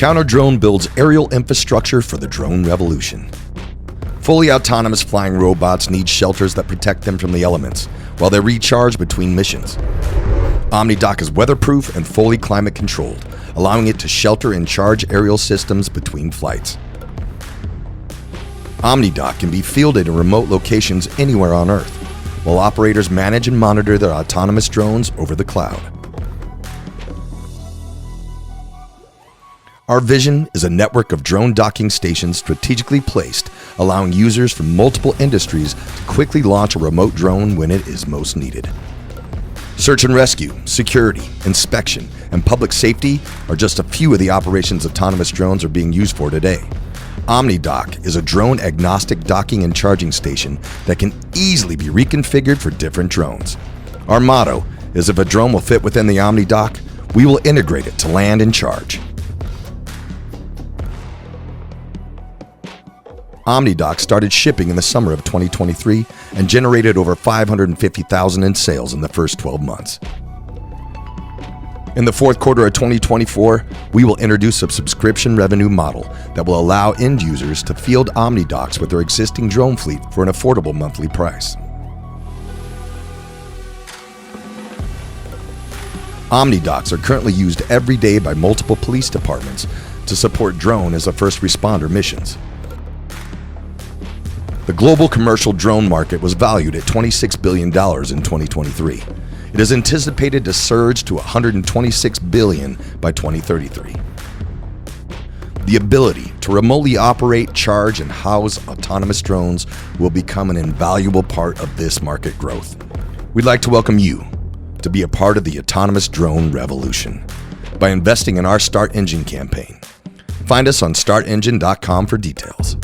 Counterdrone builds aerial infrastructure for the drone revolution. Fully autonomous flying robots need shelters that protect them from the elements while they recharge between missions. OmniDock is weatherproof and fully climate controlled, allowing it to shelter and charge aerial systems between flights. OmniDock can be fielded in remote locations anywhere on Earth, while operators manage and monitor their autonomous drones over the cloud. Our vision is a network of drone docking stations strategically placed, allowing users from multiple industries to quickly launch a remote drone when it is most needed. Search and rescue, security, inspection, and public safety are just a few of the operations autonomous drones are being used for today. OmniDock is a drone-agnostic docking and charging station that can easily be reconfigured for different drones. Our motto is if a drone will fit within the OmniDock, we will integrate it to land and charge. OmniDock started shipping in the summer of 2023 and generated over $550,000 in sales in the first 12 months. In the fourth quarter of 2024, we will introduce a subscription revenue model that will allow end users to field OmniDocks with their existing drone fleet for an affordable monthly price. OmniDocks are currently used every day by multiple police departments to support drone as a first responder missions. The global commercial drone market was valued at $26 billion in 2023. It is anticipated to surge to $126 billion by 2033. The ability to remotely operate, charge, and house autonomous drones will become an invaluable part of this market growth. We'd like to welcome you to be a part of the autonomous drone revolution by investing in our Start Engine campaign. Find us on startengine.com for details.